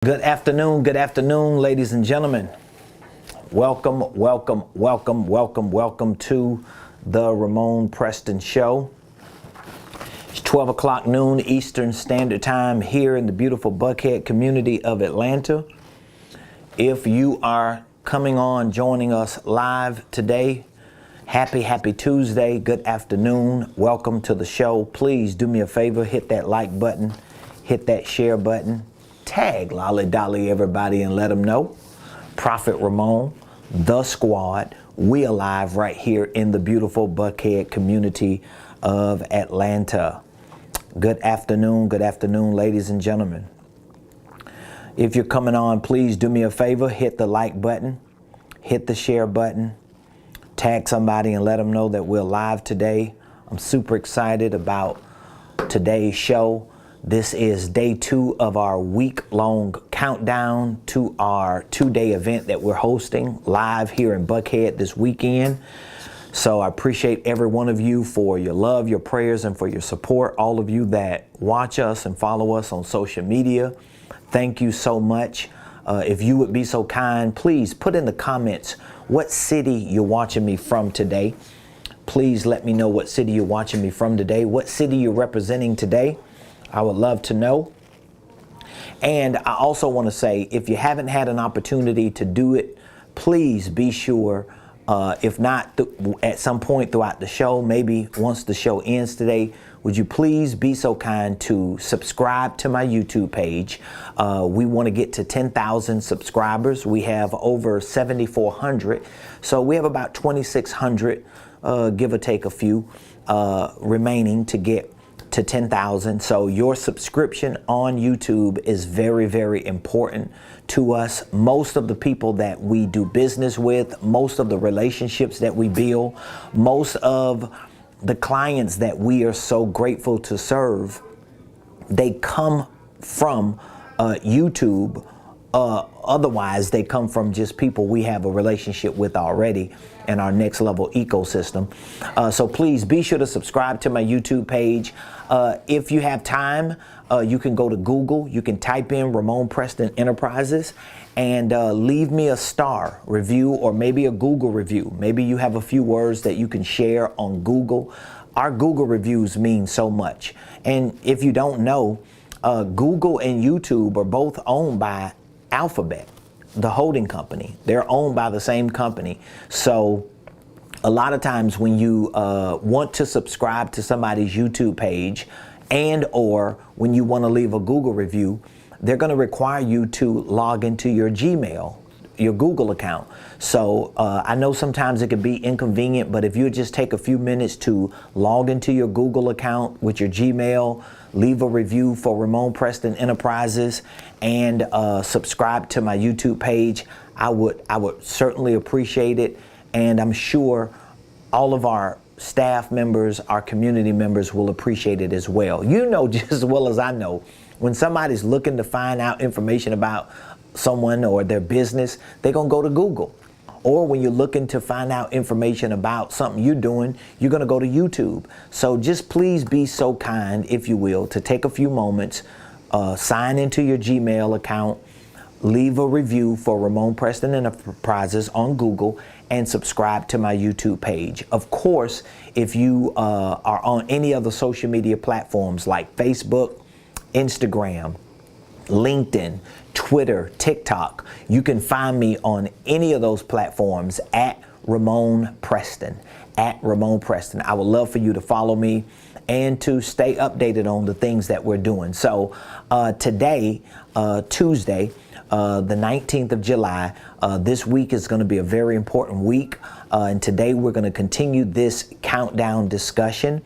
Good afternoon, ladies and gentlemen. Welcome to the Ramonepreston Show. It's 12 o'clock noon Eastern Standard Time here in the beautiful Buckhead community of Atlanta. If you are joining us live today, happy Tuesday, good afternoon, welcome to the show. Please do me a favor, hit that like button, hit that share button. Tag Lolly Dolly everybody and let them know. Prophet Ramon, the squad, we alive right here in the beautiful Buckhead community of Atlanta. Good afternoon, ladies and gentlemen. If you're coming on, please do me a favor, hit the like button, hit the share button, tag somebody and let them know that we're live today. I'm super excited about today's show. This is day 2 of our week-long countdown to our 2-day event that we're hosting live here in Buckhead this weekend. So I appreciate every one of you for your love, your prayers, and for your support. All of you that watch us and follow us on social media, thank you so much. If you would be so kind, please put in the comments what city you're watching me from today. Please let me know what city you're watching me from today, what city you're representing today. I would love to know. And I also want to say, if you haven't had an opportunity to do it, please be sure, if not at some point throughout the show, maybe once the show ends today, would you please be so kind to subscribe to my YouTube page. We want to get to 10,000 subscribers. We have over 7,400. So we have about 2,600, give or take a few, remaining to get to 10,000. So your subscription on YouTube is very important to us. Most of the people that we do business with, most of the relationships that we build, most of the clients that we are so grateful to serve, they come from YouTube. Otherwise, they come from just people we have a relationship with already in our next level ecosystem. So please be sure to subscribe to my YouTube page. If you have time, you can go to Google. You can type in Ramonepreston Enterprises and leave me a star review or maybe a Google review. Maybe you have a few words that you can share on Google. Our Google reviews mean so much. And if you don't know, Google and YouTube are both owned by Alphabet, the holding company. They're owned by the same company. So a lot of times when you want to subscribe to somebody's YouTube page and or when you want to leave a Google review, they're going to require you to log into your Gmail, your Google account. So I know sometimes it can be inconvenient, but if you just take a few minutes to log into your Google account with your Gmail, leave a review for Ramonepreston Enterprises, and subscribe to my YouTube page, I would certainly appreciate it. And I'm sure all of our staff members, our community members will appreciate it as well. You know just as well as I know, when somebody's looking to find out information about someone or their business, they're going to go to Google. Or when you're looking to find out information about something you're doing, you're going to go to YouTube. So just please be so kind, if you will, to take a few moments, sign into your Gmail account, leave a review for Ramonepreston Enterprises on Google, and subscribe to my YouTube page. Of course, if you are on any other social media platforms like Facebook, Instagram, LinkedIn, Twitter, TikTok, you can find me on any of those platforms at Ramonepreston, I would love for you to follow me and to stay updated on the things that we're doing. So today, Tuesday, the 19th of July, this week is going to be a very important week. And today we're going to continue this countdown discussion.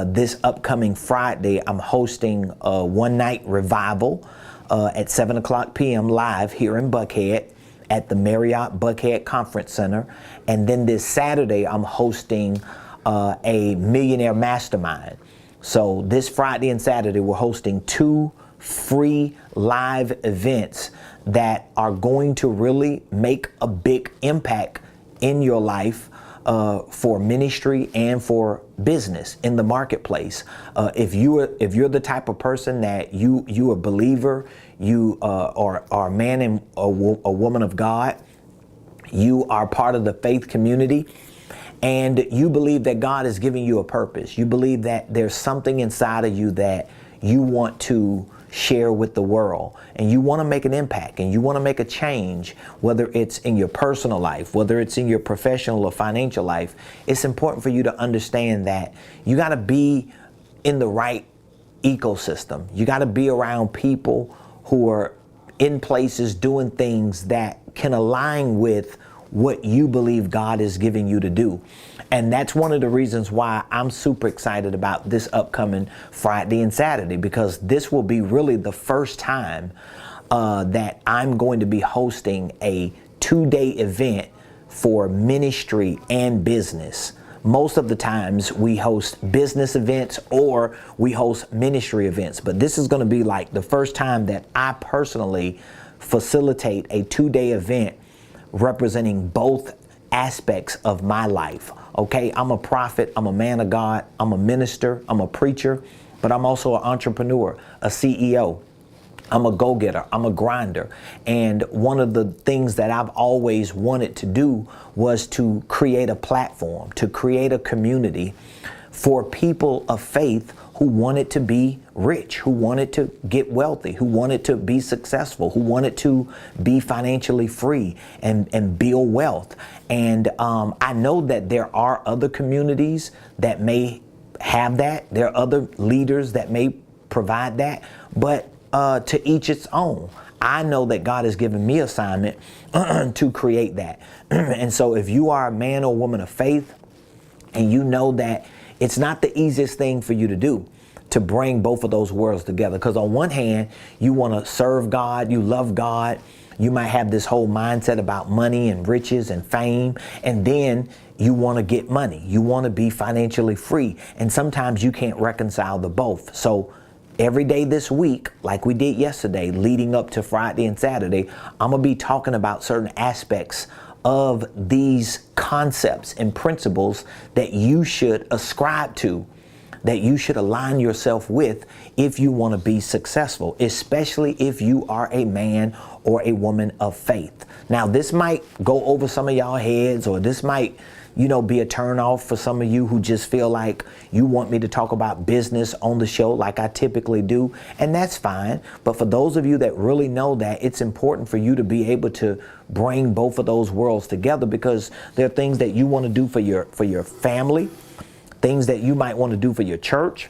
This upcoming Friday, I'm hosting a one-night revival at 7 o'clock p.m. live here in Buckhead at the Marriott Buckhead Conference Center. And then this Saturday, I'm hosting a Millionaire Mastermind. So this Friday and Saturday, we're hosting 2 free live events that are going to really make a big impact in your life. for ministry and for business in the marketplace. If you're the type of person that you a believer, you are a man and a woman of God, you are part of the faith community, and you believe that God is giving you a purpose. You believe that there's something inside of you that you want to share with the world, and you want to make an impact, and you want to make a change, whether it's in your personal life, whether it's in your professional or financial life. It's important for you to understand that you got to be in the right ecosystem. You got to be around people who are in places doing things that can align with what you believe God is giving you to do. And that's one of the reasons why I'm super excited about this upcoming Friday and Saturday, because this will be really the first time that I'm going to be hosting a 2-day event for ministry and business. Most of the times we host business events or we host ministry events, but this is going to be like the first time that I personally facilitate a 2-day event representing both aspects of my life. Okay, I'm a prophet, I'm a man of God, I'm a minister, I'm a preacher, but I'm also an entrepreneur, a CEO. I'm a go-getter, I'm a grinder. And one of the things that I've always wanted to do was to create a platform, to create a community for people of faith who wanted to be rich, who wanted to get wealthy, who wanted to be successful, who wanted to be financially free and build wealth. And I know that there are other communities that may have that. There are other leaders that may provide that, but to each its own. I know that God has given me assignment to create that. And so if you are a man or woman of faith, and you know that it's not the easiest thing for you to do, to bring both of those worlds together. Because on one hand, you want to serve God, you love God, you might have this whole mindset about money and riches and fame, and then you want to get money. You want to be financially free. And sometimes you can't reconcile the both. So every day this week, like we did yesterday, leading up to Friday and Saturday, I'm going to be talking about certain aspects of these concepts and principles that you should ascribe to, that you should align yourself with if you want to be successful, especially if you are a man or a woman of faith. Now, this might go over some of y'all heads, or this might, be a turn off for some of you who just feel like you want me to talk about business on the show like I typically do, and that's fine. But for those of you that really know that it's important for you to be able to bring both of those worlds together, because there are things that you want to do for your family, things that you might want to do for your church,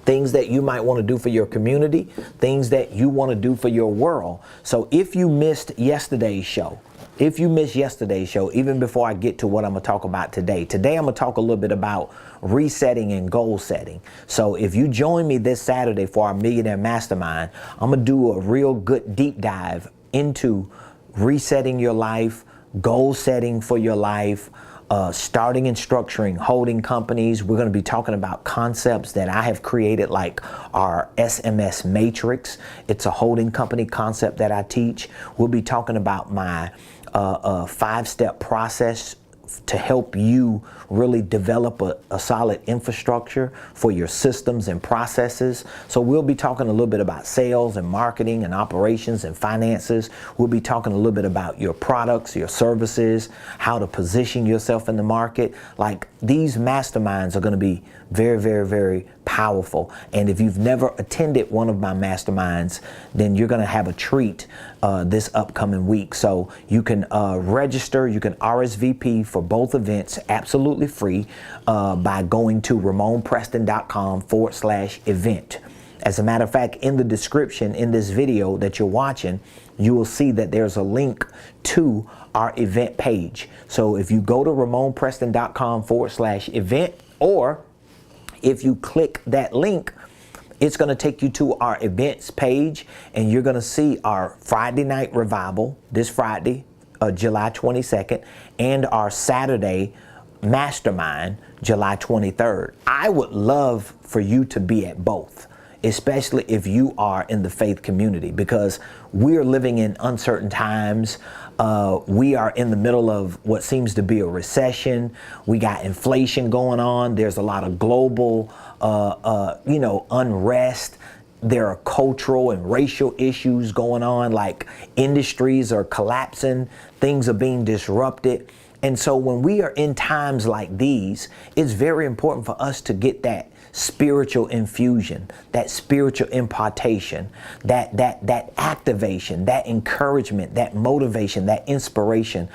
things that you might want to do for your community, things that you want to do for your world. So if you missed yesterday's show, even before I get to what I'm going to talk about today I'm going to talk a little bit about resetting and goal setting. So if you join me this Saturday for our Millionaire Mastermind, I'm going to do a real good deep dive into resetting your life, goal setting for your life, starting and structuring holding companies. We're going to be talking about concepts that I have created, like our SMS matrix. It's a holding company concept that I teach. We'll be talking about my 5-step process to help you really develop a solid infrastructure for your systems and processes. So we'll be talking a little bit about sales and marketing and operations and finances. We'll be talking a little bit about your products, your services, how to position yourself in the market. Like, these masterminds are going to be very, very, very powerful. And if you've never attended one of my masterminds, then you're going to have a treat this upcoming week. So you can register, you can RSVP for both events absolutely free by going to Ramonepreston.com/event. As a matter of fact, in the description in this video that you're watching, you will see that there's a link to our event page. So if you go to Ramonepreston.com/event, or if you click that link, it's going to take you to our events page, and you're going to see our Friday night revival this Friday, July 22nd, and our Saturday mastermind, July 23rd. I would love for you to be at both. especially if you are in the faith community, because we are living in uncertain times. We are in the middle of what seems to be a recession. We got inflation going on. There's a lot of global, unrest. There are cultural and racial issues going on, like industries are collapsing, things are being disrupted. And so when we are in times like these, it's very important for us to get that spiritual infusion, that spiritual impartation, that activation, that encouragement, that motivation, that inspiration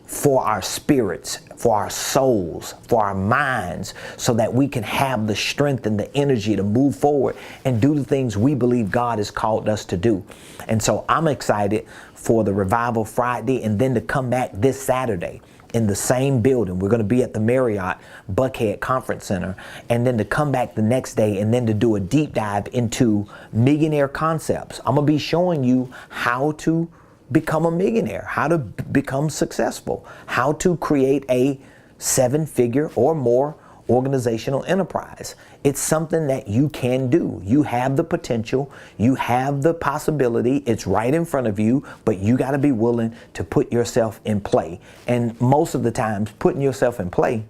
for our spirits, for our souls, for our minds, so that we can have the strength and the energy to move forward and do the things we believe God has called us to do. And so I'm excited for the Revival Friday, and then to come back this Saturday in the same building. We're going to be at the Marriott Buckhead Conference Center, and then to come back the next day and then to do a deep dive into millionaire concepts. I'm going to be showing you how to become a millionaire, how to become successful, how to create a 7-figure or more organizational enterprise. It's something that you can do. You have the potential, you have the possibility, it's right in front of you, but you got to be willing to put yourself in play. And most of the times, putting yourself in play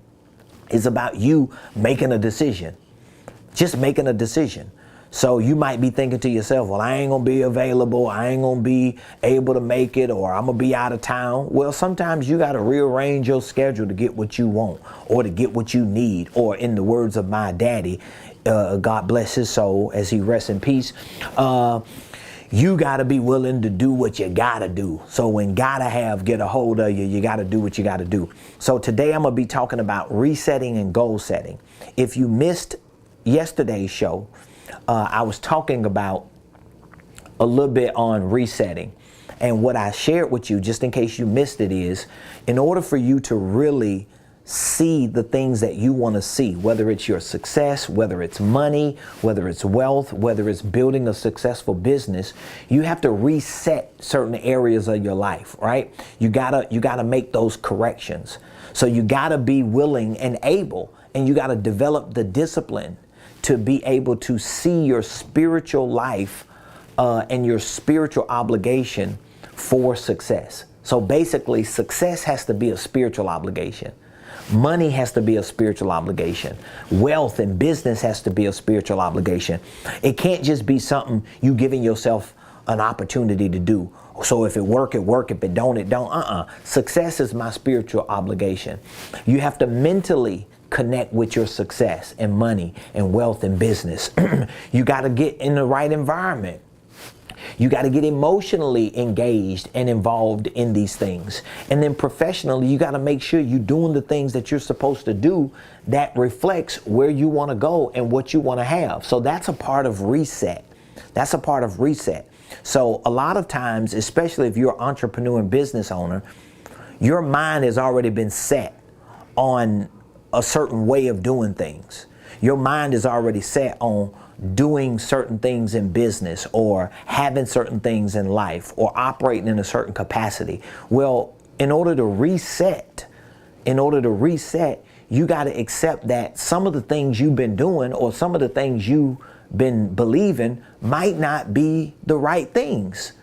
is about you making a decision, just making a decision. So you might be thinking to yourself, well, I ain't going to be available. I ain't going to be able to make it, or I'm going to be out of town. Well, sometimes you got to rearrange your schedule to get what you want, or to get what you need. Or in the words of my daddy, God bless his soul as he rests in peace, you got to be willing to do what you got to do. So when gotta have get a hold of you, you got to do what you got to do. So today I'm going to be talking about resetting and goal setting. If you missed yesterday's show, I was talking about a little bit on resetting. And what I shared with you, just in case you missed it, is in order for you to really see the things that you want to see, whether it's your success, whether it's money, whether it's wealth, whether it's building a successful business, you have to reset certain areas of your life, right? You gotta make those corrections. So you gotta be willing and able, and you gotta develop the discipline to be able to see your spiritual life and your spiritual obligation for success. So basically, success has to be a spiritual obligation. Money has to be a spiritual obligation. Wealth and business has to be a spiritual obligation. It can't just be something you giving yourself an opportunity to do. So if it work, it work. If it don't, it don't. Success is my spiritual obligation. You have to mentally connect with your success and money and wealth and business. You got to get in the right environment. You got to get emotionally engaged and involved in these things. And then professionally, you got to make sure you're doing the things that you're supposed to do that reflects where you want to go and what you want to have. So that's a part of reset. That's a part of reset. So a lot of times, especially if you're an entrepreneur and business owner, your mind has already been set on a certain way of doing things. Your mind is already set on doing certain things in business, or having certain things in life, or operating in a certain capacity. Well, in order to reset, you got to accept that some of the things you've been doing, or some of the things you've been believing, might not be the right things.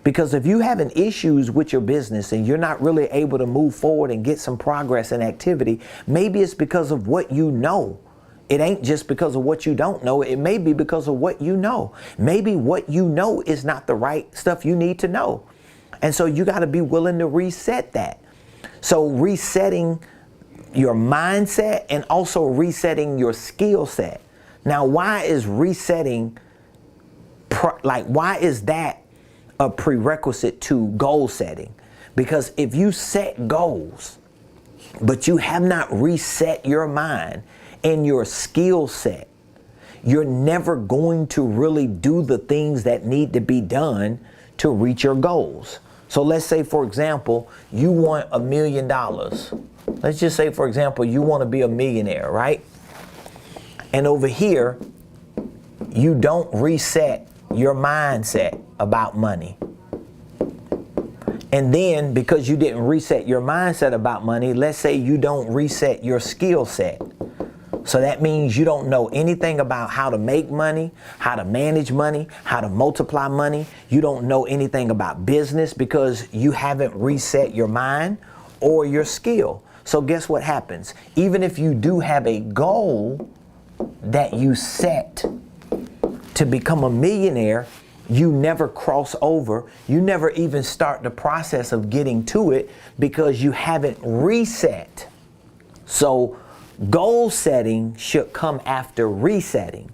Because if you're having issues with your business and you're not really able to move forward and get some progress and activity, maybe it's because of what you know. It ain't just because of what you don't know. It may be because of what you know. Maybe what you know is not the right stuff you need to know. And so you got to be willing to reset that. So resetting your mindset and also resetting your skill set. Now, why is resetting, why is that a prerequisite to goal setting? Because if you set goals, but you have not reset your mind and your skill set, you're never going to really do the things that need to be done to reach your goals. So let's say, for example, you want $1 million. Let's just say, for example, you want to be a millionaire, right? And over here, you don't reset your mindset about money. And then because you didn't reset your mindset about money, let's say you don't reset your skill set. So that means you don't know anything about how to make money, how to manage money, how to multiply money. You don't know anything about business because you haven't reset your mind or your skill. So guess what happens? Even if you do have a goal that you set to become a millionaire, you never cross over. You never even start the process of getting to it because you haven't reset. So goal setting should come after resetting.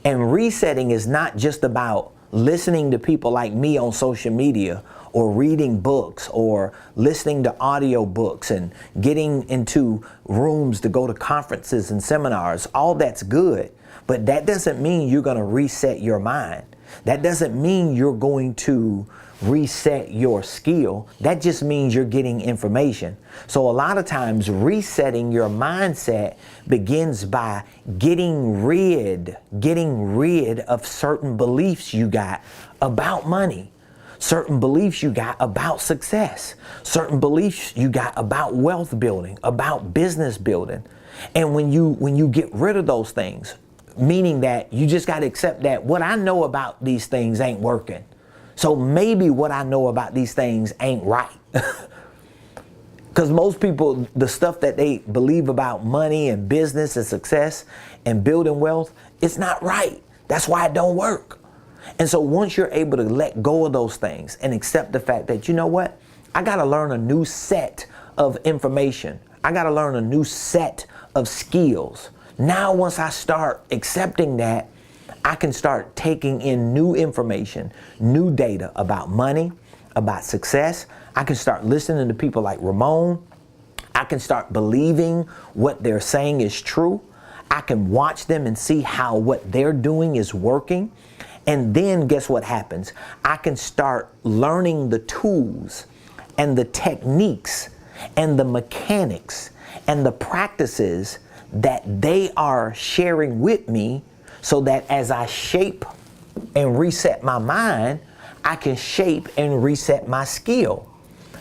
And resetting is not just about listening to people like me on social media or reading books or listening to audio books and getting into rooms to go to conferences and seminars. All that's good, but that doesn't mean you're going to reset your mind. That doesn't mean you're going to reset your skill. That just means you're getting information. So a lot of times resetting your mindset begins by getting rid of certain beliefs you got about money, certain beliefs you got about success, certain beliefs you got about wealth building, about business building. And when you get rid of those things, meaning that you just got to accept that what I know about these things ain't working. So maybe what I know about these things ain't right. Because most people, the stuff that they believe about money and business and success and building wealth, it's not right. That's why it don't work. And so once you're able to let go of those things and accept the fact that, you know what, I got to learn a new set of information. I got to learn a new set of skills. Now, once I start accepting that, I can start taking in new information, new data about money, about success. I can start listening to people like Ramon. I can start believing what they're saying is true. I can watch them and see how what they're doing is working. And then guess what happens? I can start learning the tools and the techniques and the mechanics and the practices that they are sharing with me, so that as I shape and reset my mind, I can shape and reset my skill.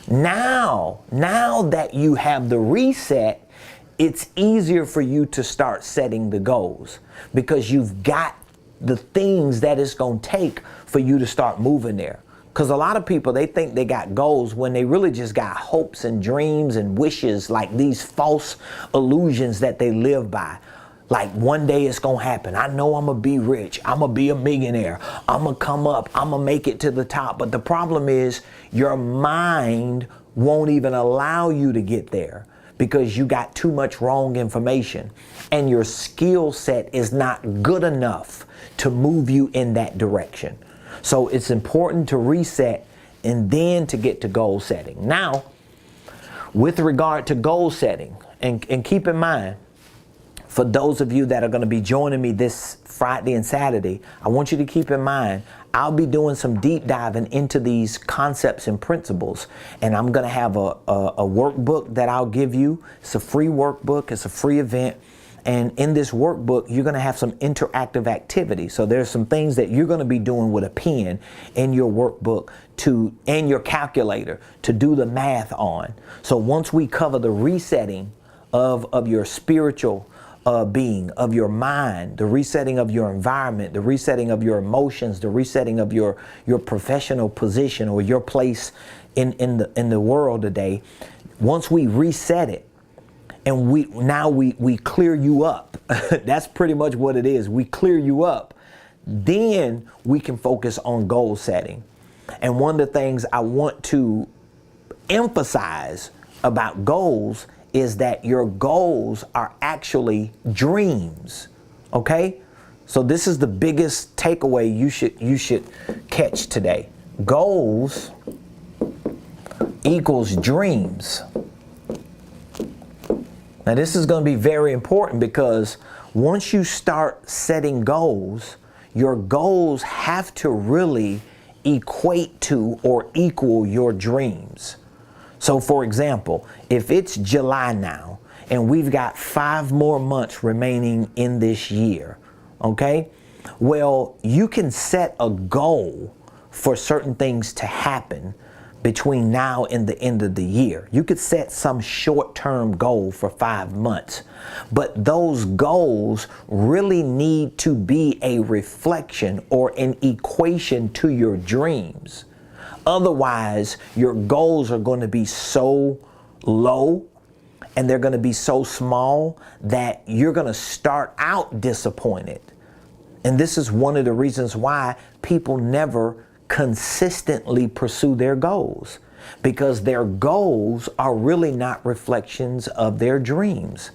Now that you have the reset, it's easier for you to start setting the goals because you've got the things that it's going to take for you to start moving there. Because a lot of people, they think they got goals when they really just got hopes and dreams and wishes, like these false illusions that they live by. Like one day it's going to happen. I know I'm going to be rich. I'm going to be a millionaire. I'm going to come up. I'm going to make it to the top. But the problem is your mind won't even allow you to get there because you got too much wrong information and your skill set is not good enough to move you in that direction. So it's important to reset and then to get to goal setting. Now, with regard to goal setting, and keep in mind, for those of you that are going to be joining me this Friday and Saturday, I want you to keep in mind, I'll be doing some deep diving into these concepts and principles. And I'm going to have a workbook that I'll give you. It's a free workbook. It's a free event. And in this workbook, you're going to have some interactive activity. So there's some things that you're going to be doing with a pen in your workbook and your calculator to do the math on. So once we cover the resetting of your spiritual being, of your mind, the resetting of your environment, the resetting of your emotions, the resetting of your professional position or your place in the world today, once we reset it, and we clear you up. That's pretty much what it is. We clear you up. Then we can focus on goal setting. And one of the things I want to emphasize about goals is that your goals are actually dreams. Okay? So this is the biggest takeaway you should catch today. Goals equals dreams. Now this is going to be very important because once you start setting goals, your goals have to really equate to or equal your dreams. So for example, if it's July now and we've got 5 more months remaining in this year, okay? Well, you can set a goal for certain things to happen between now and the end of the year. You could set some short-term goal for 5 months, but those goals really need to be a reflection or an equation to your dreams. Otherwise, your goals are going to be so low and they're going to be so small that you're going to start out disappointed. And this is one of the reasons why people never consistently pursue their goals, because their goals are really not reflections of their dreams.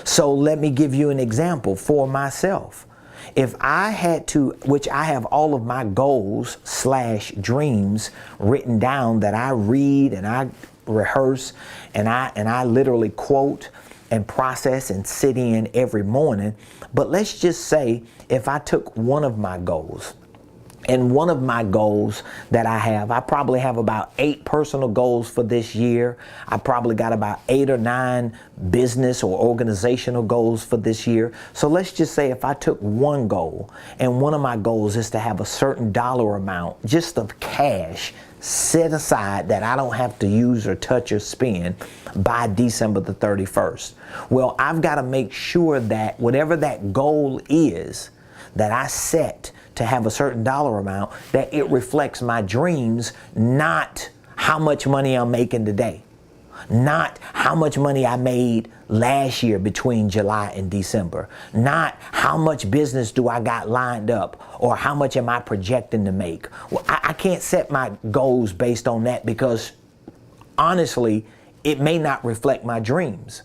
So let me give you an example for myself. If I had to, which I have all of my goals / dreams written down that I read and I rehearse and I literally quote and process and sit in every morning. But let's just say if I took one of my goals, and one of my goals that I probably have about 8 personal goals for this year. I probably got about 8 or 9 business or organizational goals for this year. So let's just say if I took one goal, and one of my goals is to have a certain dollar amount just of cash set aside that I don't have to use or touch or spend by December the 31st. Well, I've got to make sure that whatever that goal is that I set to have a certain dollar amount, that it reflects my dreams, not how much money I'm making today, not how much money I made last year between July and December, not how much business do I got lined up, or how much am I projecting to make. Well, I can't set my goals based on that, because honestly, it may not reflect my dreams.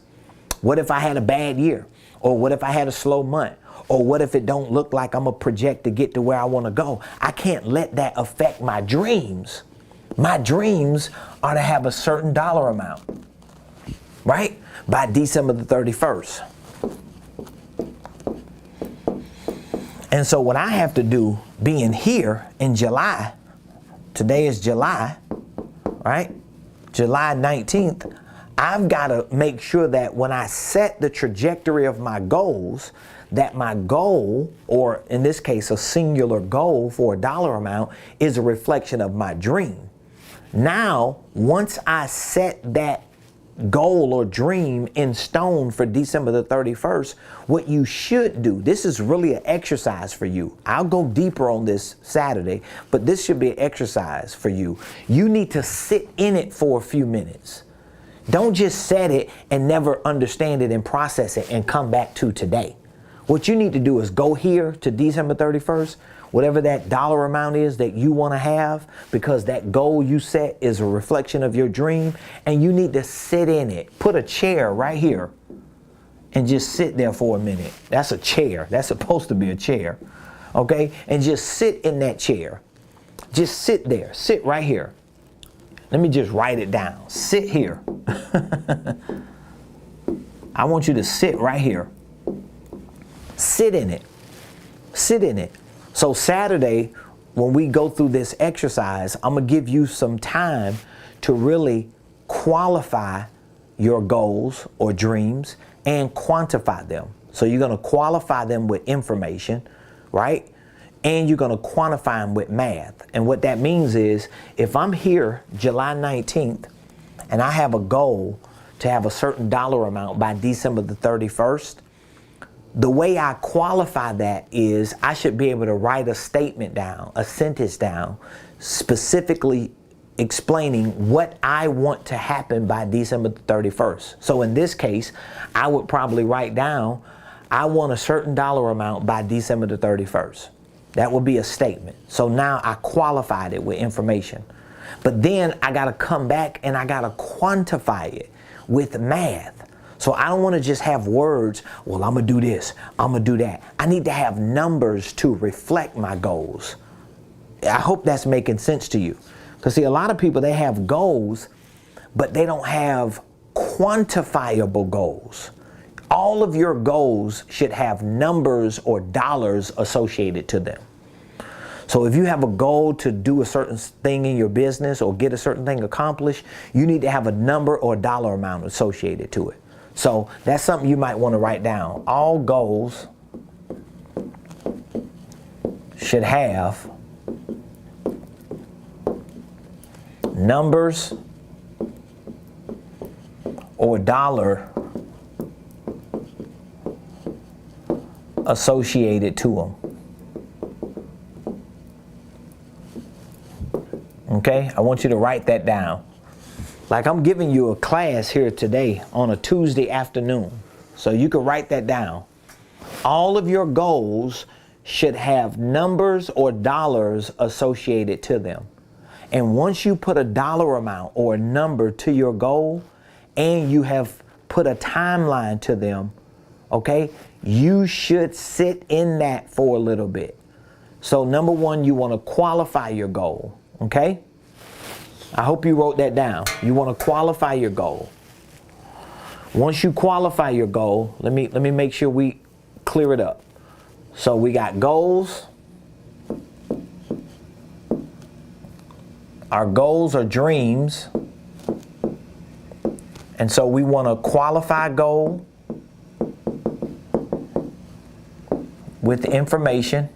What if I had a bad year? Or what if I had a slow month? Or what if it don't look like I'm a project to get to where I want to go? I can't let that affect my dreams. My dreams are to have a certain dollar amount, right? By December the 31st. And so what I have to do, being here in July, today is July, right? July 19th, I've got to make sure that when I set the trajectory of my goals, that my goal, or in this case, a singular goal for a dollar amount, is a reflection of my dream. Now, once I set that goal or dream in stone for December the 31st, what you should do, this is really an exercise for you. I'll go deeper on this Saturday, but this should be an exercise for you. You need to sit in it for a few minutes. Don't just set it and never understand it and process it and come back to today. What you need to do is go here to December 31st, whatever that dollar amount is that you want to have, because that goal you set is a reflection of your dream, and you need to sit in it. Put a chair right here and just sit there for a minute. That's a chair. That's supposed to be a chair. Okay? And just sit in that chair. Just sit there. Sit right here. Let me just write it down. Sit here. I want you to sit right here. Sit in it. Sit in it. So Saturday, when we go through this exercise, I'm going to give you some time to really qualify your goals or dreams and quantify them. So you're going to qualify them with information, right? And you're going to quantify them with math. And what that means is, if I'm here July 19th and I have a goal to have a certain dollar amount by December the 31st, the way I qualify that is I should be able to write a statement down, a sentence down, specifically explaining what I want to happen by December the 31st. So in this case, I would probably write down, I want a certain dollar amount by December the 31st. That would be a statement. So now I qualified it with information. But then I got to come back and I got to quantify it with math. So I don't want to just have words, well, I'm going to do this, I'm going to do that. I need to have numbers to reflect my goals. I hope that's making sense to you. Because see, a lot of people, they have goals, but they don't have quantifiable goals. All of your goals should have numbers or dollars associated to them. So if you have a goal to do a certain thing in your business or get a certain thing accomplished, you need to have a number or dollar amount associated to it. So that's something you might want to write down. All goals should have numbers or dollar associated to them. Okay, I want you to write that down. Like I'm giving you a class here today on a Tuesday afternoon. So you can write that down. All of your goals should have numbers or dollars associated to them. And once you put a dollar amount or a number to your goal and you have put a timeline to them, okay, you should sit in that for a little bit. So number one, you want to qualify your goal, okay? I hope you wrote that down. You want to qualify your goal. Once you qualify your goal, let me make sure we clear it up. So we got goals. Our goals are dreams. And so we want to qualify goal with information.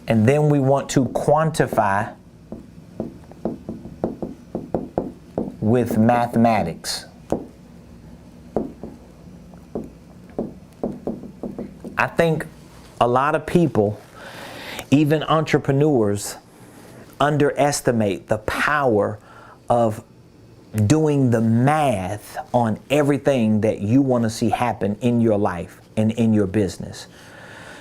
And then we want to quantify with mathematics. I think a lot of people, even entrepreneurs, underestimate the power of doing the math on everything that you want to see happen in your life and in your business.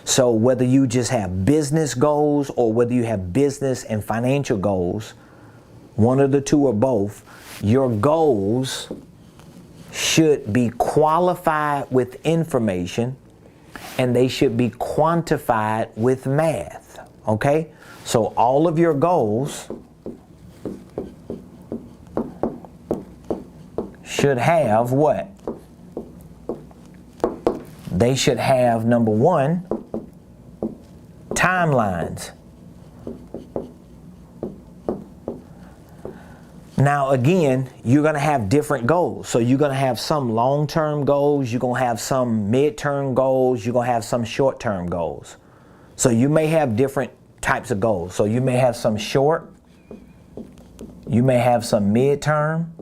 So whether you just have business goals or whether you have business and financial goals, one of the two or both, your goals should be qualified with information and they should be quantified with math, okay? So all of your goals should have what? They should have, number one, timelines. Now again, you're going to have different goals. So you're going to have some long-term goals, you're going to have some mid-term goals, you're going to have some short-term goals. So you may have different types of goals. So you may have some short, you may have some mid-term,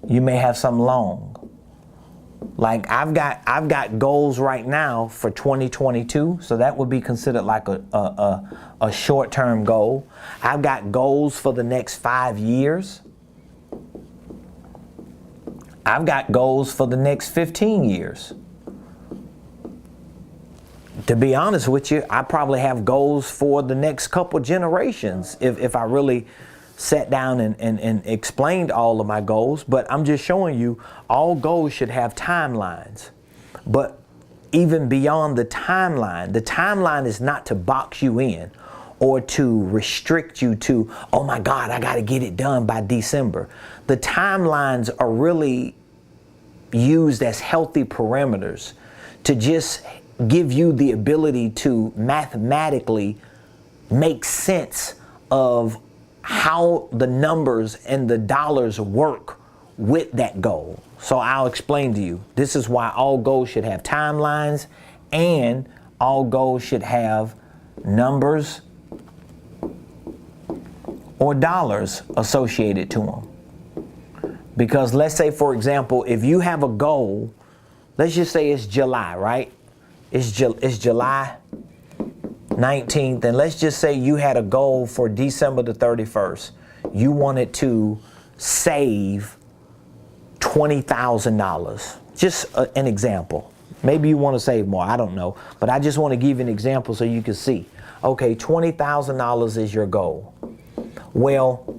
you may have some long. Like I've got goals right now for 2022, so that would be considered like a short-term goal. I've got goals for the next 5 years. I've got goals for the next 15 years. To be honest with you, I probably have goals for the next couple generations if I really sat down and explained all of my goals. But I'm just showing you all goals should have timelines. But even beyond the timeline is not to box you in or to restrict you to, oh my God, I got to get it done by December. The timelines are really used as healthy parameters to just give you the ability to mathematically make sense of how the numbers and the dollars work with that goal. So I'll explain to you. This is why all goals should have timelines and all goals should have numbers or dollars associated to them. Because let's say, for example, if you have a goal, let's just say it's July, right? It's July 19th, and let's just say you had a goal for December the 31st. You wanted to save $20,000. Just an example. Maybe you want to save more, I don't know. But I just want to give you an example so you can see. Okay, $20,000 is your goal. Well,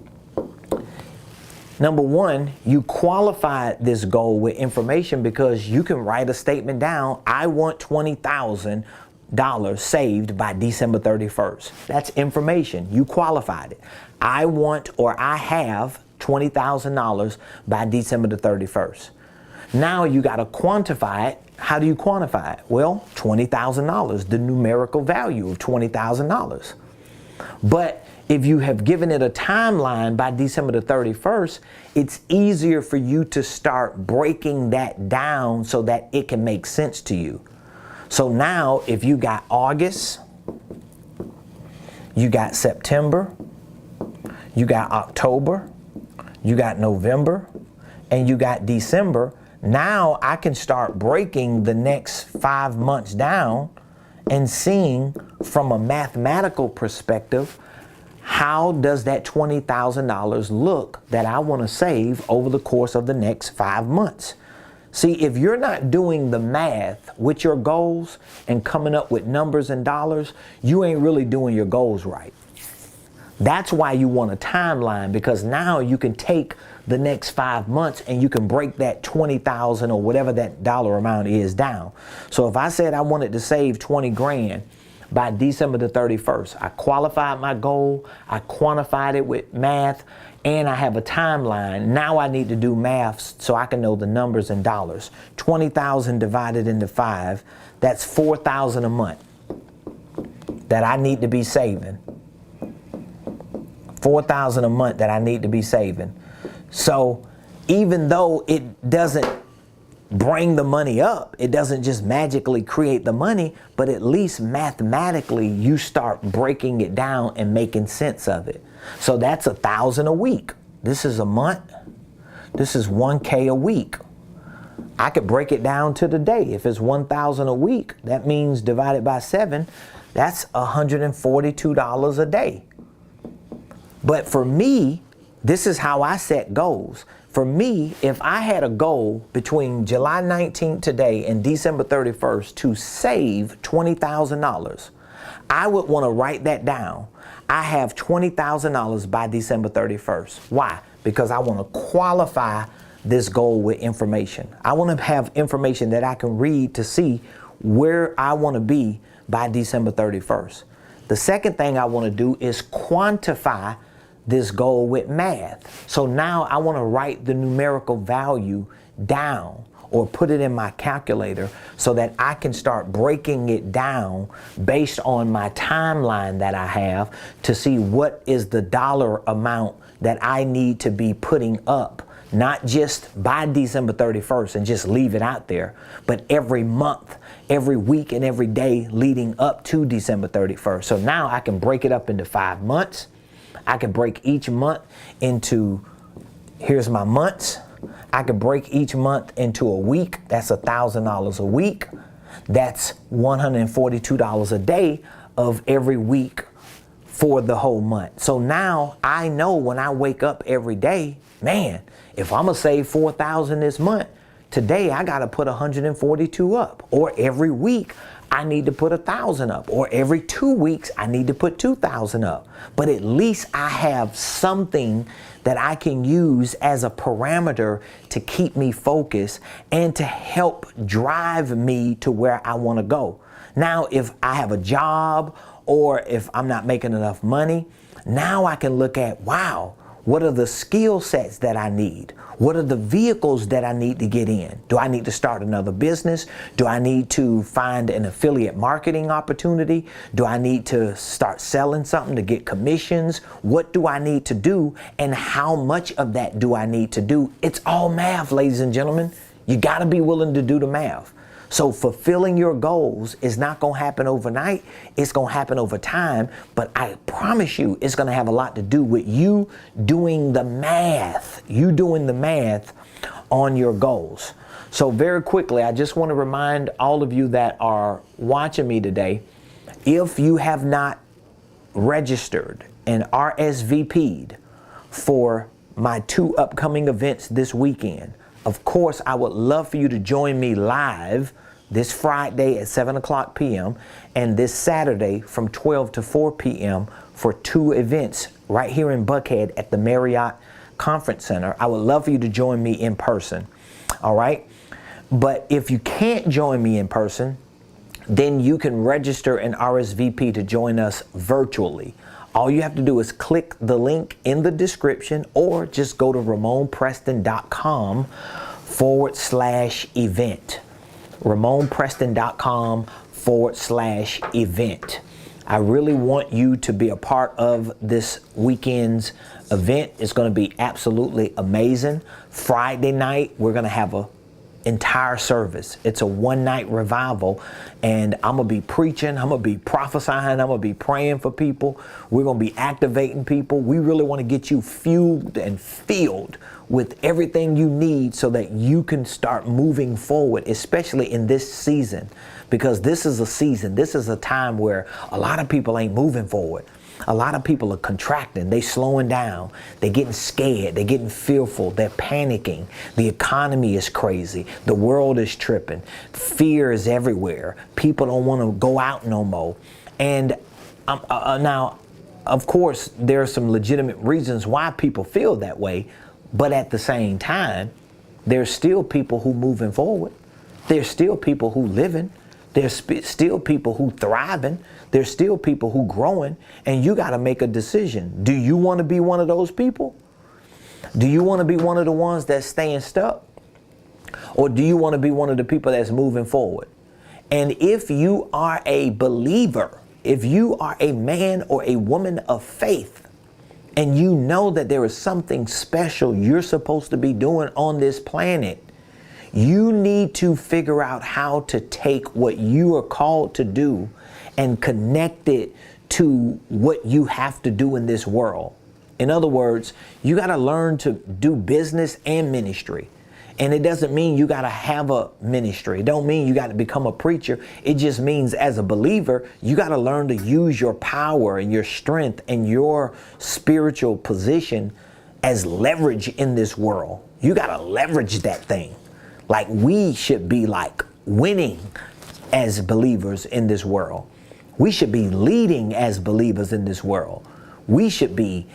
number one, you qualified this goal with information because you can write a statement down. I want $20,000 saved by December 31st. That's information. You qualified it. I want or I have $20,000 by December the 31st. Now you got to quantify it. How do you quantify it? Well, $20,000, the numerical value of $20,000. But if you have given it a timeline by December the 31st, it's easier for you to start breaking that down so that it can make sense to you. So now if you got August, You got September, you got October, you got November, and you got December. Now I can start breaking the next 5 months down and seeing from a mathematical perspective, how does that $20,000 look that I want to save over the course of the next 5 months? See, if you're not doing the math with your goals and coming up with numbers and dollars, you ain't really doing your goals right. That's why you want a timeline, because now you can take the next 5 months and you can break that 20,000 or whatever that dollar amount is down. So if I said I wanted to save 20 grand by December the 31st, I qualified my goal, I quantified it with math, and I have a timeline. Now I need to do math so I can know the numbers and dollars. 20,000 divided into 5, that's 4,000 a month that I need to be saving. 4,000 a month that I need to be saving. So even though it doesn't bring the money up, it doesn't just magically create the money, but at least mathematically you start breaking it down and making sense of it. So that's 1,000 a week. This is a month. This is 1K a week. I could break it down to the day. If it's 1,000 a week, that means divided by 7, that's $142 a day. But for me, this is how I set goals. For me, if I had a goal between July 19th today and December 31st to save $20,000, I would want to write that down. I have $20,000 by December 31st. Why? Because I want to qualify this goal with information. I want to have information that I can read to see where I want to be by December 31st. The second thing I want to do is quantify this goal with math. So now I want to write the numerical value down or put it in my calculator so that I can start breaking it down based on my timeline that I have to see what is the dollar amount that I need to be putting up, not just by December 31st and just leave it out there, but every month, every week, and every day leading up to December 31st. So now I can break it up into 5 months. I can break each month into, here's my months. I can break each month into a week. That's $1,000 a week. That's $142 a day of every week for the whole month. So now I know when I wake up every day, man, if I'm gonna save 4,000 this month, today I gotta put 142 up. Or every week I need to put 1,000 up, or every 2 weeks I need to put 2,000 up. But at least I have something that I can use as a parameter to keep me focused and to help drive me to where I want to go. Now, if I have a job or if I'm not making enough money, now I can look at, wow, what are the skill sets that I need? What are the vehicles that I need to get in? Do I need to start another business? Do I need to find an affiliate marketing opportunity? Do I need to start selling something to get commissions? What do I need to do? And how much of that do I need to do? It's all math, ladies and gentlemen. You got to be willing to do the math. So fulfilling your goals is not going to happen overnight. It's going to happen over time. But I promise you, it's going to have a lot to do with you doing the math. You doing the math on your goals. So very quickly, I just want to remind all of you that are watching me today, if you have not registered and RSVP'd for my 2 upcoming events this weekend, of course, I would love for you to join me live this Friday at 7 o'clock p.m. and this Saturday from 12 to 4 p.m. for 2 events right here in Buckhead at the Marriott Conference Center. I would love for you to join me in person. All right. But if you can't join me in person, then you can register an RSVP to join us virtually. All you have to do is click the link in the description or just go to Ramonepreston.com/event. Ramonepreston.com/event. I really want you to be a part of this weekend's event. It's going to be absolutely amazing. Friday night, we're going to have a entire service. It's a one-night revival, and I'm going to be preaching, I'm going to be prophesying, I'm going to be praying for people. We're going to be activating people. We really want to get you fueled and filled with everything you need so that you can start moving forward, especially in this season, because this is a season, this is a time where a lot of people ain't moving forward. A lot of people are contracting, they slowing down, they're getting scared, they're getting fearful, they're panicking. The economy is crazy, the world is tripping, fear is everywhere. People don't want to go out no more. And now, of course, there are some legitimate reasons why people feel that way, but at the same time, there's still people who moving forward. There's still people who living. There's still people who thriving. There's still people who growing, and you got to make a decision. Do you want to be one of those people? Do you want to be one of the ones that's staying stuck? Or do you want to be one of the people that's moving forward? And if you are a believer, if you are a man or a woman of faith, and you know that there is something special you're supposed to be doing on this planet, you need to figure out how to take what you are called to do and connect it to what you have to do in this world. In other words, you got to learn to do business and ministry. And it doesn't mean you got to have a ministry. It don't mean you got to become a preacher. It just means as a believer, you got to learn to use your power and your strength and your spiritual position as leverage in this world. You got to leverage that thing. Like, we should be like winning as believers in this world. We should be leading as believers in this world. We should be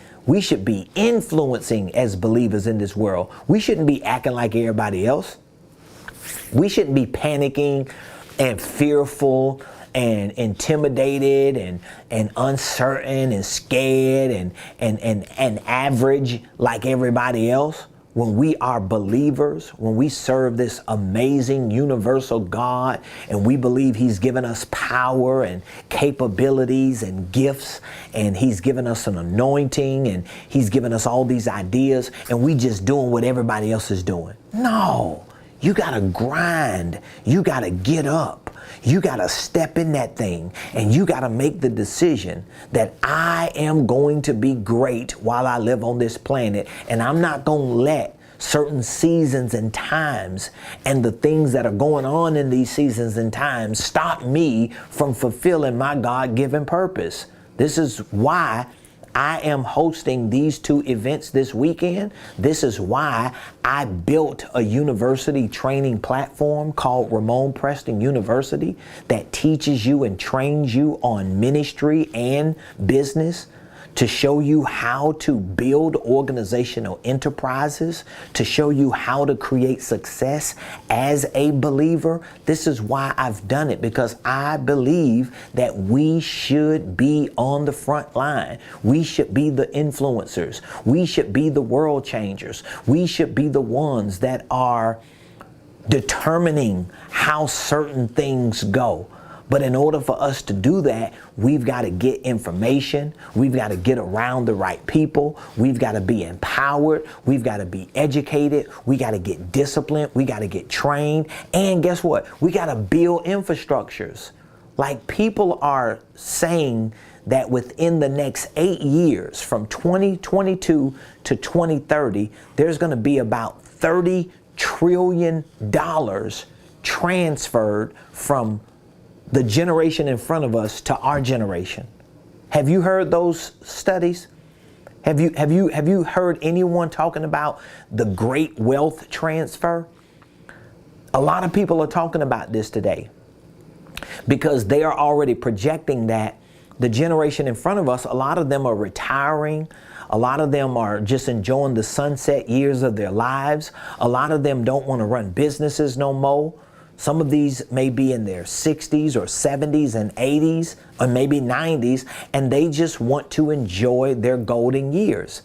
influencing as believers in this world. We shouldn't be acting like everybody else. We shouldn't be panicking and fearful and intimidated and uncertain and scared and average like everybody else. When we are believers, when we serve this amazing universal God and we believe He's given us power and capabilities and gifts, and He's given us an anointing, and He's given us all these ideas, and we just doing what everybody else is doing. No, you got to grind. You got to get up. You got to step in that thing, and you got to make the decision that I am going to be great while I live on this planet, and I'm not going to let certain seasons and times and the things that are going on in these seasons and times stop me from fulfilling my God-given purpose. This is why I am hosting these two events this weekend. This is why I built a university training platform called Ramonepreston University that teaches you and trains you on ministry and business, to show you how to build organizational enterprises, to show you how to create success as a believer. This is why I've done it, because I believe that we should be on the front line. We should be the influencers. We should be the world changers. We should be the ones that are determining how certain things go. But in order for us to do that, we've got to get information. We've got to get around the right people. We've got to be empowered. We've got to be educated. We got to get disciplined. We got to get trained. And guess what? We got to build infrastructures. Like, people are saying that within the next 8 years, from 2022 to 2030, there's going to be about $30 trillion transferred from the generation in front of us to our generation. Have you heard those studies? Have you heard anyone talking about the great wealth transfer? A lot of people are talking about this today because they are already projecting that the generation in front of us, a lot of them are retiring. A lot of them are just enjoying the sunset years of their lives. A lot of them don't want to run businesses no more. Some of these may be in their 60s or 70s and 80s or maybe 90s, and they just want to enjoy their golden years.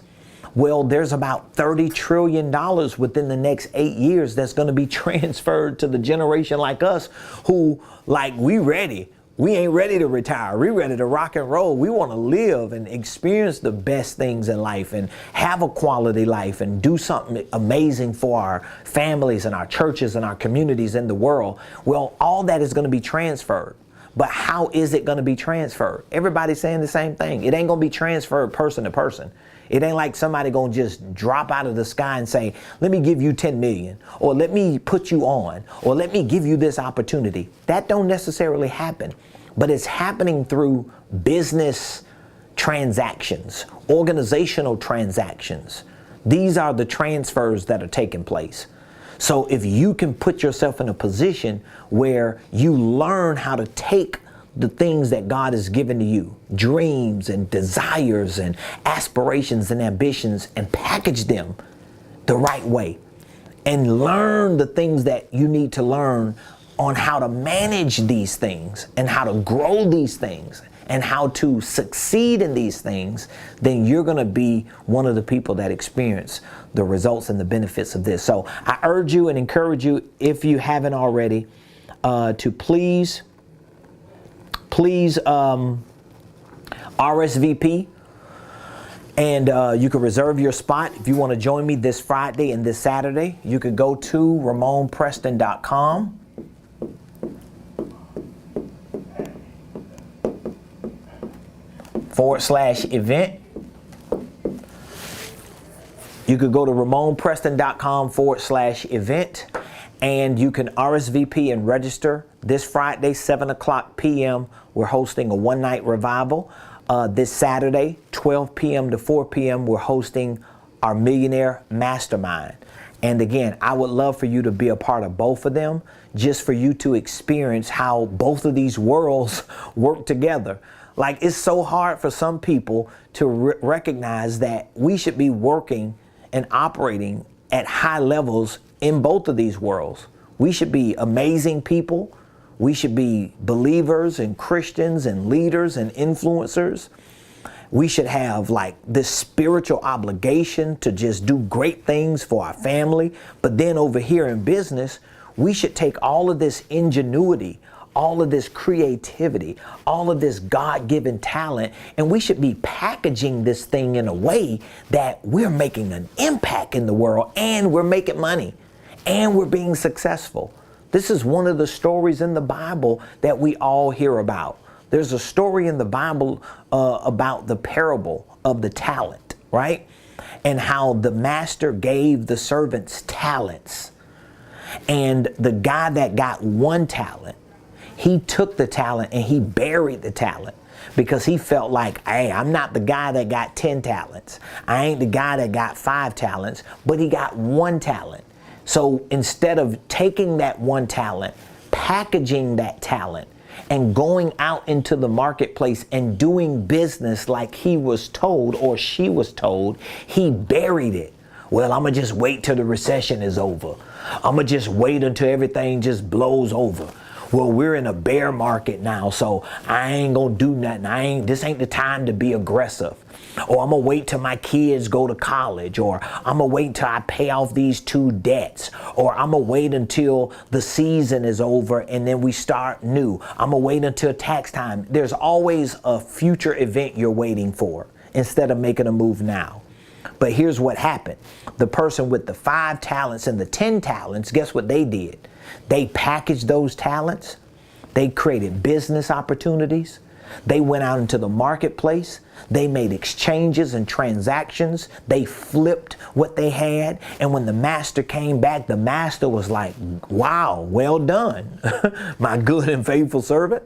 Well, there's about $30 trillion within the next 8 years that's going to be transferred to the generation like us who, like, we ready. We ain't ready to retire. We're ready to rock and roll. We want to live and experience the best things in life and have a quality life and do something amazing for our families and our churches and our communities in the world. Well, all that is going to be transferred. But how is it going to be transferred? Everybody's saying the same thing. It ain't going to be transferred person to person. It ain't like somebody going to just drop out of the sky and say, let me give you 10 million, or let me put you on, or let me give you this opportunity. That don't necessarily happen, but it's happening through business transactions, organizational transactions. These are the transfers that are taking place. So if you can put yourself in a position where you learn how to take the things that God has given to you, dreams and desires and aspirations and ambitions, and package them the right way, and learn the things that you need to learn on how to manage these things and how to grow these things and how to succeed in these things, then you're going to be one of the people that experience the results and the benefits of this. So I urge you and encourage you, if you haven't already, to please RSVP, and you can reserve your spot. If you want to join me this Friday and this Saturday, you could go to Ramonepreston.com. /event. You could go to Ramonepreston.com/event, and you can RSVP and register. This Friday, 7:00 p.m., we're hosting a one-night revival. This Saturday, 12 p.m. to 4 p.m., we're hosting our Millionaire Mastermind. And again, I would love for you to be a part of both of them, just for you to experience how both of these worlds work together. Like, it's so hard for some people to recognize that we should be working and operating at high levels in both of these worlds. We should be amazing people. We should be believers and Christians and leaders and influencers. We should have like this spiritual obligation to just do great things for our family. But then over here in business, we should take all of this ingenuity, all of this creativity, all of this God-given talent, and we should be packaging this thing in a way that we're making an impact in the world, and we're making money, and we're being successful. This is one of the stories in the Bible that we all hear about. There's a story in the Bible about the parable of the talent, right? And how the master gave the servants talents. And the guy that got one talent, he took the talent and he buried the talent, because he felt like, hey, I'm not the guy that got 10 talents. I ain't the guy that got 5 talents, but he got one talent. So instead of taking that one talent, packaging that talent, and going out into the marketplace and doing business like he was told or she was told, he buried it. Well, I'm going to just wait till the recession is over. I'm going to just wait until everything just blows over. Well, we're in a bear market now, so I ain't gonna do nothing. This ain't the time to be aggressive. Or I'm gonna wait till my kids go to college, or I'm gonna wait till I pay off these 2 debts, or I'm gonna wait until the season is over and then we start new. I'm gonna wait until tax time. There's always a future event you're waiting for instead of making a move now. But here's what happened. The person with the 5 talents and the 10 talents, guess what they did? They packaged those talents. They created business opportunities. They went out into the marketplace. They made exchanges and transactions. They flipped what they had. And when the master came back, the master was like, wow, well done, my good and faithful servant.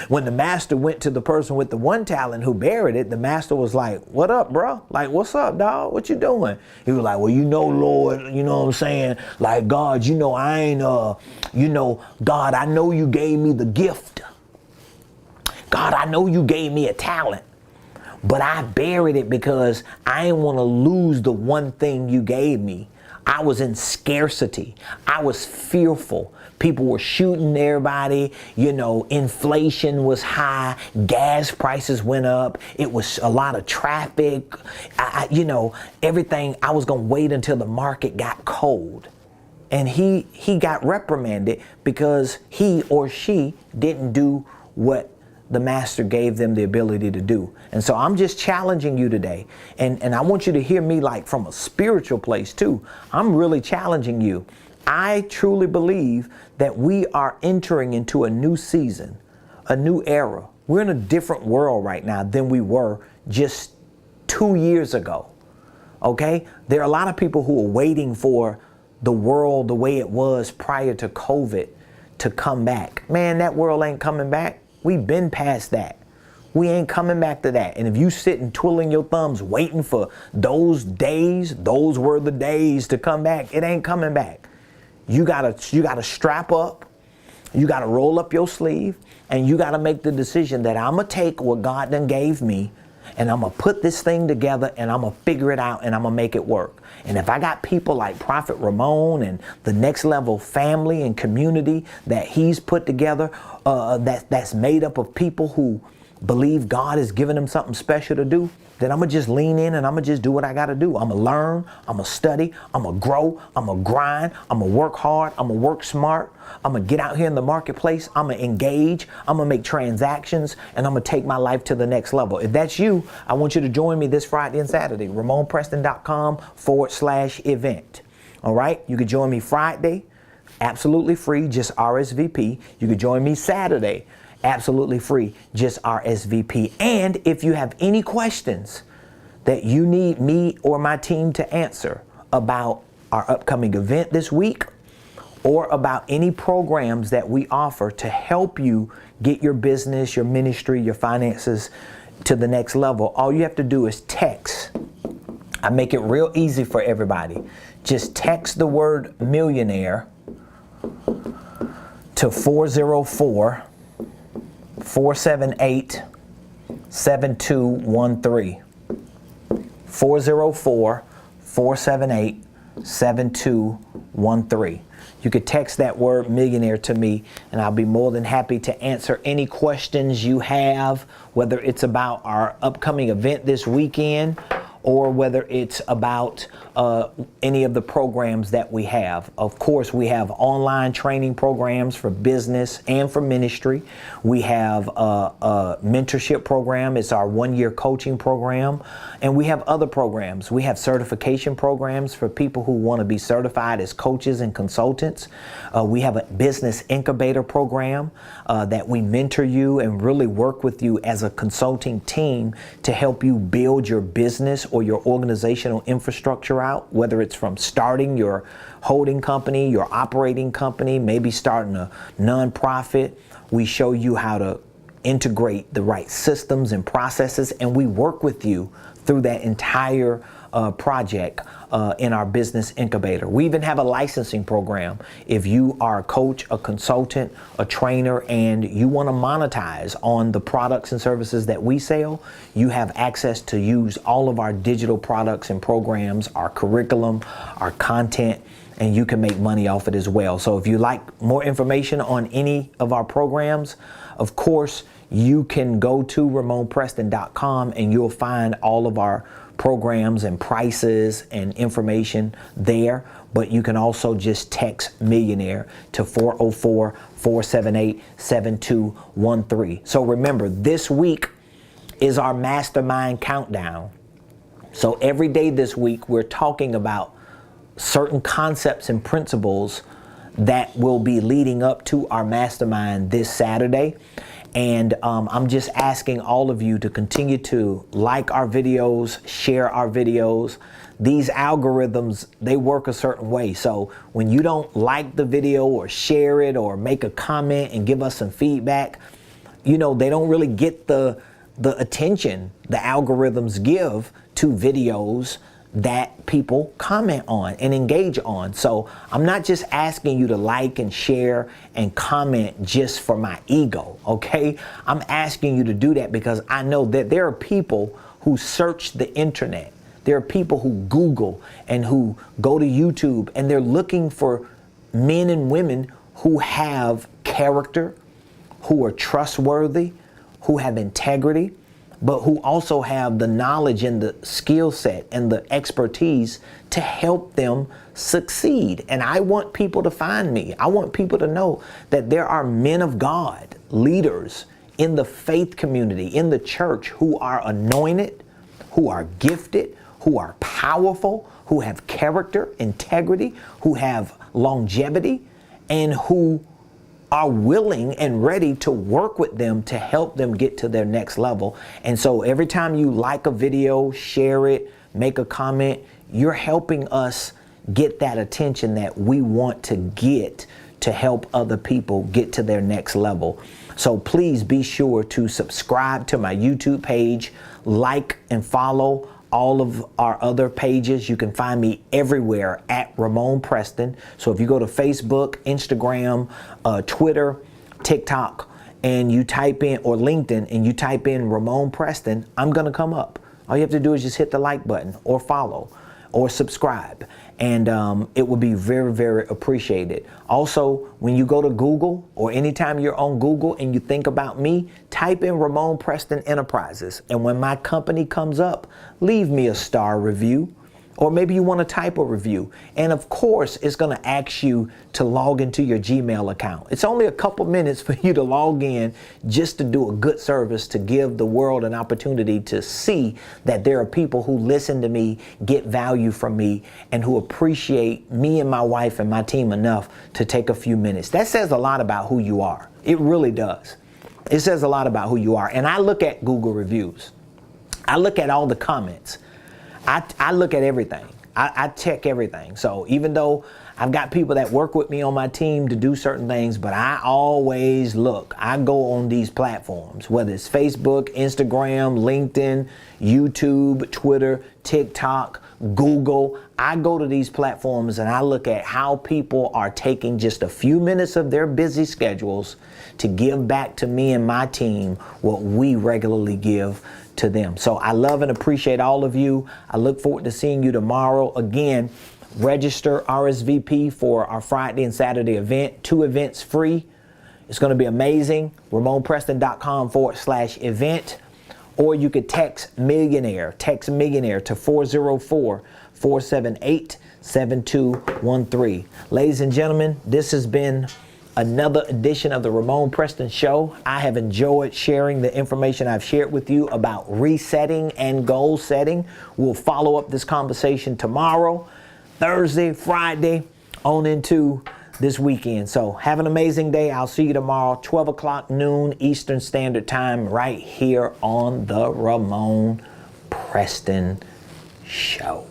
When the master went to the person with the 1 talent who buried it, the master was like, what up, bro? Like, what's up, dog? What you doing? He was like, well, Lord, you know what I'm saying? Like, God, I ain't, God, I know you gave me the gift. God, I know you gave me a talent, but I buried it because I didn't want to lose the one thing you gave me. I was in scarcity. I was fearful. People were shooting everybody. Inflation was high. Gas prices went up. It was a lot of traffic. Everything. I was going to wait until the market got cold. And he got reprimanded because he or she didn't do what the master gave them the ability to do. And so I'm just challenging you today. And I want you to hear me like from a spiritual place too. I'm really challenging you. I truly believe that we are entering into a new season, a new era. We're in a different world right now than we were just 2 years ago. Okay? There are a lot of people who are waiting for the world the way it was prior to COVID to come back. Man, that world ain't coming back. We've been past that. We ain't coming back to that. And if you sitting twiddling your thumbs waiting for those days, those were the days to come back, it ain't coming back. You gotta strap up, you gotta roll up your sleeve, and you gotta make the decision that I'm gonna take what God done gave me and I'm gonna put this thing together and I'm gonna figure it out and I'm gonna make it work. And if I got people like Prophet Ramon and the Next Level family and community that he's put together, that's made up of people who believe God has given them something special to do, then I'm going to just lean in and I'm going to just do what I got to do. I'm going to learn, I'm going to study, I'm going to grow, I'm going to grind, I'm going to work hard, I'm going to work smart, I'm going to get out here in the marketplace, I'm going to engage, I'm going to make transactions, and I'm going to take my life to the next level. If that's you, I want you to join me this Friday and Saturday, Ramonepreston.com/event. All right? You can join me Friday, absolutely free, just RSVP. You can join me Saturday, absolutely free, just RSVP. And if you have any questions that you need me or my team to answer about our upcoming event this week or about any programs that we offer to help you get your business, your ministry, your finances to the next level, all you have to do is text. I make it real easy for everybody. Just text the word millionaire to 404-478-7213. 404-478-7213. You could text that word millionaire to me, and I'll be more than happy to answer any questions you have, whether it's about our upcoming event this weekend or whether it's about any of the programs that we have. Of course, we have online training programs for business and for ministry. We have a mentorship program. It's our 1-year coaching program. And we have other programs. We have certification programs for people who want to be certified as coaches and consultants. We have a business incubator program that we mentor you and really work with you as a consulting team to help you build your business or your organizational infrastructure out, whether it's from starting your holding company, your operating company, maybe starting a nonprofit. We show you how to integrate the right systems and processes, and we work with you through that entire project in our business incubator. We even have a licensing program. If you are a coach, a consultant, a trainer, and you want to monetize on the products and services that we sell, you have access to use all of our digital products and programs, our curriculum, our content, and you can make money off it as well. So if you like more information on any of our programs, of course, you can go to Ramonepreston.com and you'll find all of our programs and prices and information there. But you can also just text millionaire to 404-478-7213. So remember, this week is our Mastermind countdown. So every day this week, we're talking about certain concepts and principles that will be leading up to our Mastermind this Saturday. And I'm just asking all of you to continue to like our videos, share our videos. These algorithms, they work a certain way. So when you don't like the video or share it or make a comment and give us some feedback, you know, they don't really get the attention the algorithms give to videos that people comment on and engage on. So I'm not just asking you to like and share and comment just for my ego, okay? I'm asking you to do that because I know that there are people who search the internet. There are people who Google and who go to YouTube and they're looking for men and women who have character, who are trustworthy, who have integrity, but who also have the knowledge and the skill set and the expertise to help them succeed. And I want people to find me. I want people to know that there are men of God, leaders in the faith community, in the church, who are anointed, who are gifted, who are powerful, who have character, integrity, who have longevity, and who are willing and ready to work with them to help them get to their next level. And so every time you like a video, share it, make a comment, you're helping us get that attention that we want to get to help other people get to their next level. So please be sure to subscribe to my YouTube page, like and follow all of our other pages. You can find me everywhere at Ramonepreston. So if you go to Facebook, Instagram, Twitter, TikTok, and you type in, or LinkedIn, and you type in Ramonepreston, I'm going to come up. All you have to do is just hit the like button or follow or subscribe. And it will be very, very appreciated. Also, when you go to Google, or anytime you're on Google and you think about me, type in Ramonepreston Enterprises. And when my company comes up, leave me a star review. Or maybe you want to type a review. And of course, it's going to ask you to log into your Gmail account. It's only a couple minutes for you to log in just to do a good service, to give the world an opportunity to see that there are people who listen to me, get value from me, and who appreciate me and my wife and my team enough to take a few minutes. That says a lot about who you are. It really does. It says a lot about who you are. And I look at Google reviews. I look at all the comments. I look at everything. I check everything. So even though I've got people that work with me on my team to do certain things, but I always look. I go on these platforms, whether it's Facebook, Instagram, LinkedIn, YouTube, Twitter, TikTok, Google. I go to these platforms and I look at how people are taking just a few minutes of their busy schedules to give back to me and my team what we regularly give to them. So I love and appreciate all of you. I look forward to seeing you tomorrow. Again, register RSVP for our Friday and Saturday event. 2 events free. It's going to be amazing. Ramonepreston.com/event. Or you could text millionaire to 404-478-7213. Ladies and gentlemen, this has been another edition of the Ramonepreston Show. I have enjoyed sharing the information I've shared with you about resetting and goal setting. We'll follow up this conversation tomorrow, Thursday, Friday, on into this weekend. So have an amazing day. I'll see you tomorrow, 12 o'clock noon Eastern Standard Time, right here on the Ramonepreston Show.